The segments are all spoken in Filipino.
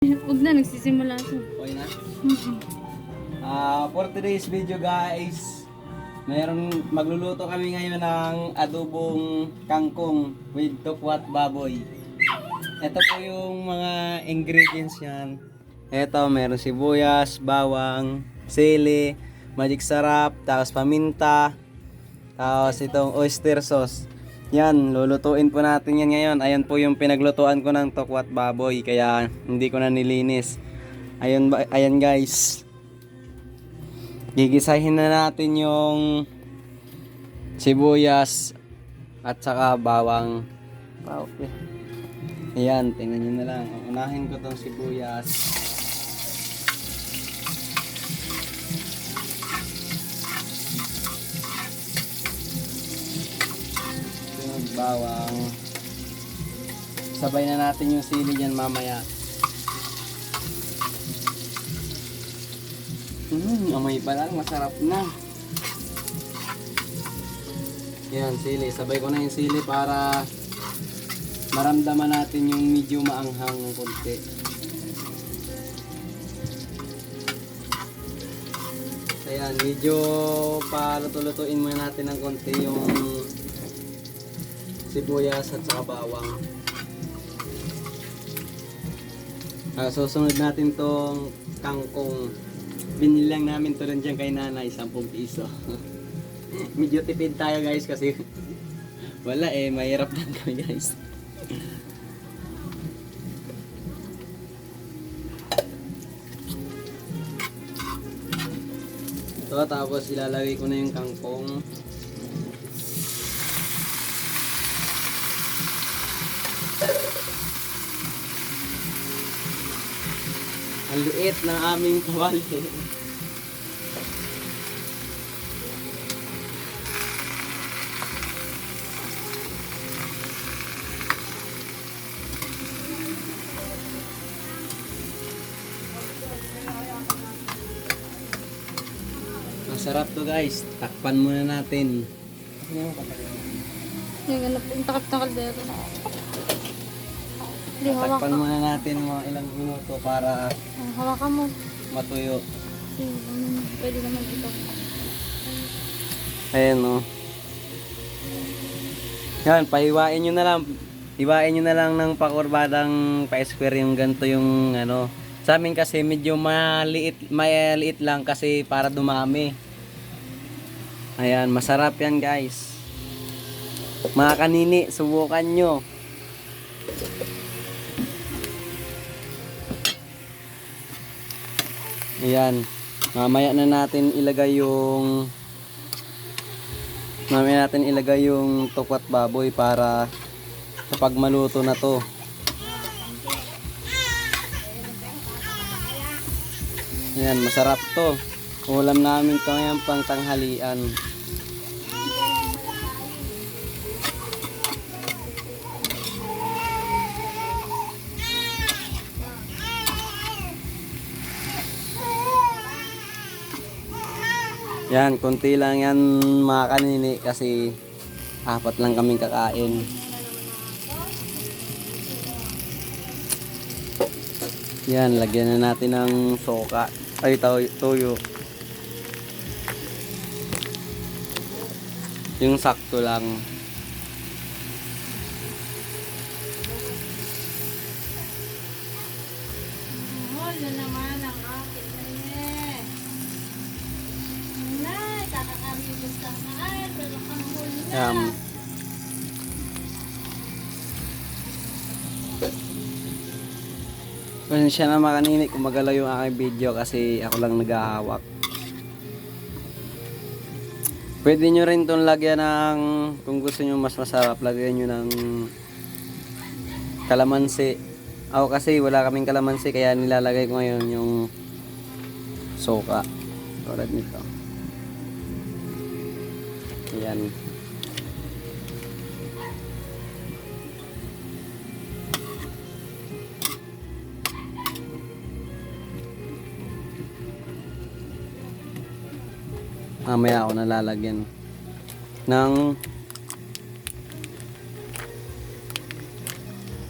Huwag na, nagsisimula siya. Okay na? For today's video guys, magluluto kami ngayon ng adobong kangkong with tokwat baboy. Ito po yung mga ingredients yan. Ito, meron sibuyas, bawang, sili, magic sarap, tapos paminta, tapos itong oyster sauce. Yan, lulutuin po natin yan ngayon. Ayan po yung pinaglutuan ko ng tokwat baboy, kaya hindi ko na nilinis. Ayan guys. Gigisahin na natin yung sibuyas at saka bawang. Okay. Ayan, tingnan nyo na lang. Unahin ko tong sibuyas. Yung bawang. Sabay na natin yung sili dyan mamaya. Amoy pa lang, masarap na. Yan, sili. Sabay ko na yung sili para maramdaman natin yung medyo maanghang ng konti. Ayan, medyo paluto-lutuin muna natin ng konti yung sibuyas at saka bawang. Susunod natin tong kangkong. Binili lang namin to rin dyan kay nanay, 10 piso. Medyo tipid tayo guys kasi wala mahirap lang kami guys. Ito, tapos ilalagay ko na yung kangkong. Ang liit ng aming kawali. Masarap to guys. Takpan muna natin. Yung ano, yung takip na kaldero. Hindi, hawak Takpan ka. muna natin mga ilang minuto para Hawakan mo. matuyo. Pwede naman ito. Ayan o. Yan, pahiwain nyo na lang. Hiwain nyo na lang ng pakurbadang pa-square yung ganito yung ano. Sa amin kasi medyo maliit lang kasi para dumami. Ayan, masarap yan guys. Mga kanini, subukan nyo. Ayan. Mamaya natin ilagay yung tokwat baboy para kapag maluto na to. Ayan, masarap to. Ulam namin to ngayon pang tanghalian. Yan, konti lang yan mga kanini kasi 4 lang kaming kakain. Yan, lagyan na natin ng soka. Ay, toyo. Yung sakto lang. Wala naman ang akin na eh. Nay, kakakami gusto na ay, pero kang huli na. Yan. Pasensya na mga kanini kung magalaw yung aking video kasi ako lang naghahawak. Pwede nyo rin itong lagyan ng, kung gusto nyo mas masarap, lagyan nyo ng kalamansi. Ako kasi wala kaming kalamansi kaya nilalagay ko ngayon yung soka. Tulad nito. Ayan. Mamaya ako nalalagyan ng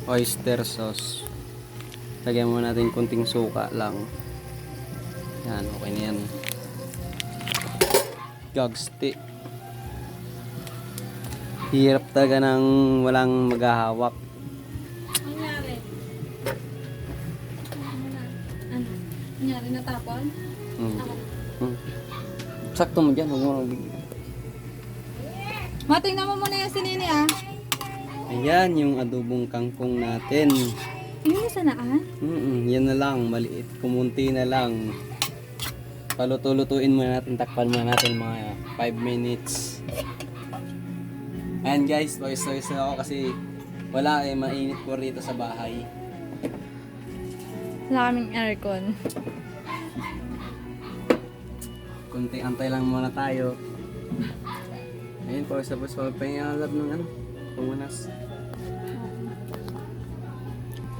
oyster sauce. Lagyan mo natin konting suka lang. Yan, okay na yan. Gagsti. Hirap talaga ng walang maghahawak. Ang nangyari? Ano? Nangyari natapon? Ako. Sakto mo dyan, huwag mo nabigyan. Matingnan mo muna yung sinini ah. Ayan yung adobong kangkong natin. Yung sanaan? Yan na lang, maliit, kumunti na lang. Paluto-lutuin muna natin, takpan muna natin mga 5 minutes. Ayan guys, pawis-pawis na ako kasi wala mainit po rito sa bahay. Wala kaming aircon. Kunting antay lang muna tayo. Ayun, pawis-pawis pa pahingalab ng ano, pumunas.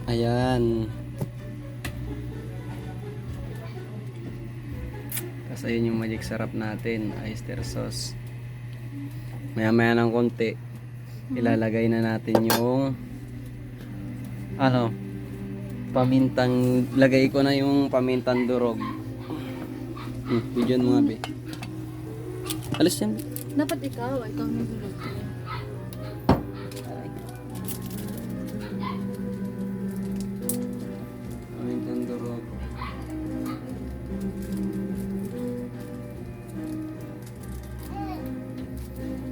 Ayan. Tapos ayun yung magic sarap natin, oyster sauce. Maya-maya ng konti, ilalagay na natin yung ano, pamintang, lagay ko na yung pamintang durog. Bidyan mo nga be. Alis yan. Dapat ikaw naghuluto. Pamintang durog.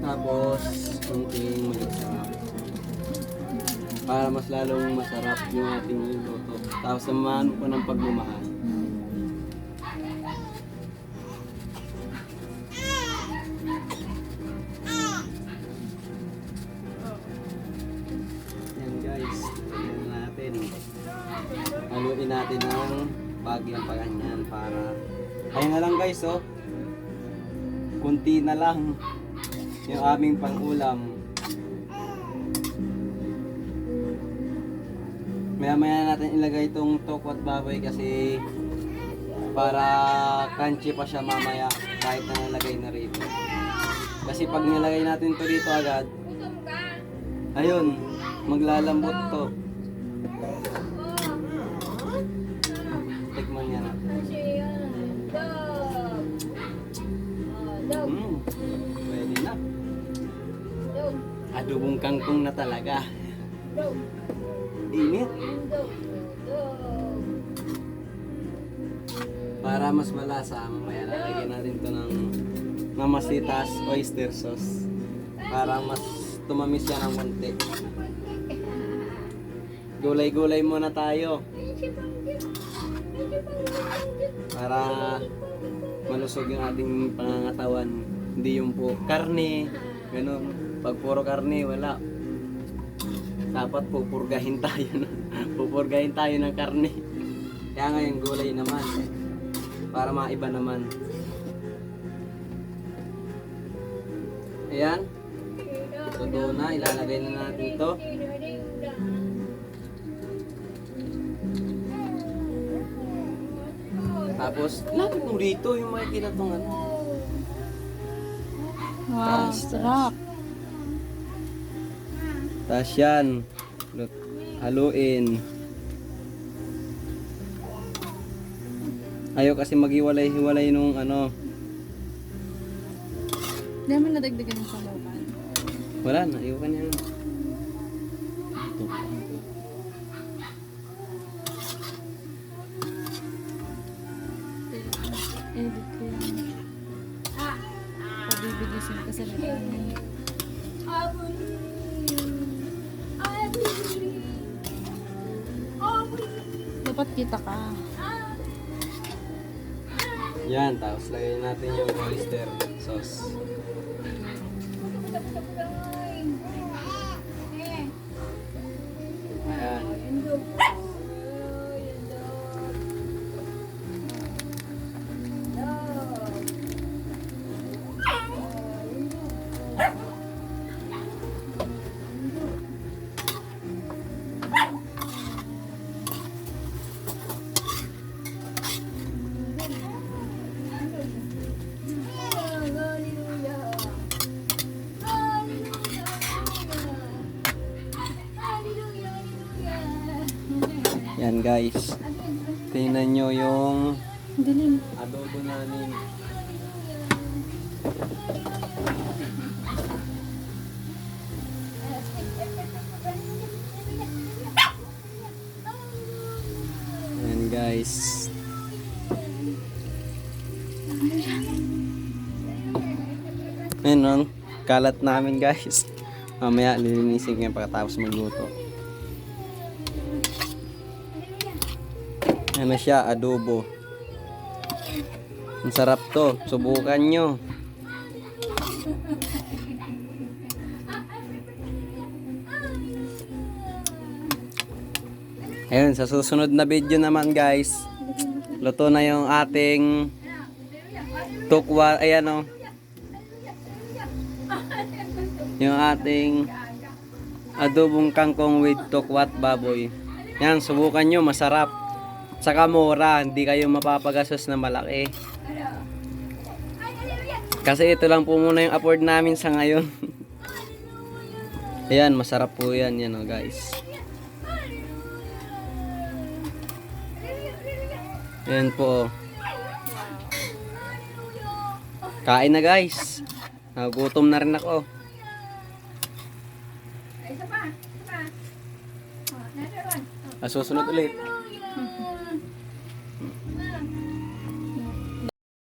Tapos, kunting magic sarap. Para mas lalong masarap yung ating niluto. Tapos samahan ko ng pagmamahal. Yan guys, tignan natin. Haluin natin ng bagyang paganyan para ayun na lang guys oh. Kunti na lang yung aming pang-ulam. Maya-maya natin ilagay itong tokwat baboy kasi para crunchy pa siya mamaya kahit na nalagay na rito. Kasi pag nilagay natin to dito agad, ayun, maglalambot to. Tikman niya na. Pwede na. Adobong kangkong na talaga. Init. Para mas malasa, mamaya lalagyan natin to ng mamasitas oyster sauce. Para mas tumamis yan ng konti. Gulay-gulay muna tayo. Para malusog yung ating pangangatawan. Hindi yung po karne, ganun. Pag puro karne, wala. Dapat pupurgahin tayo. Pupurgahin tayo ng karne. Kaya nga yung gulay naman. Para maiba naman. Ayan. Todo na. Ilalagay na natin to. Tapos, lapit mo dito yung mga kinatungan. Wow, sarap. Tapos yan. Haluin. Ayaw kasi maghiwalay-hiwalay nung ano. Hindi naman nadagdagan yung sabawan. Wala na. Ayaw ka niya. Edit ko yan. Pabibigisin ko sa lahat. Dapat kita ka. Yan. Tapos lagay natin yung oyster sauce. Ayan. Ayan guys. Tingnan nyo yung Dilim. adobo namin. Ayan guys. Ayan o, kalat namin guys. Mamaya lilinisin ko yan pagkatapos magluto. Ano siya, adobo. Ang sarap to, subukan nyo. Ayun, sa susunod na video naman guys, luto na yung ating tukwa, ayan o. Yung ating adobong kangkong with tukwat baboy. Yan, subukan nyo, masarap. Saka mura, hindi kayo mapapagastos na malaki. Kasi ito lang po muna yung afford namin sa ngayon. Ayan, masarap po yan, yan o guys. Ayan po. Kain na guys. Nagutom na rin ako. Susunod ulit.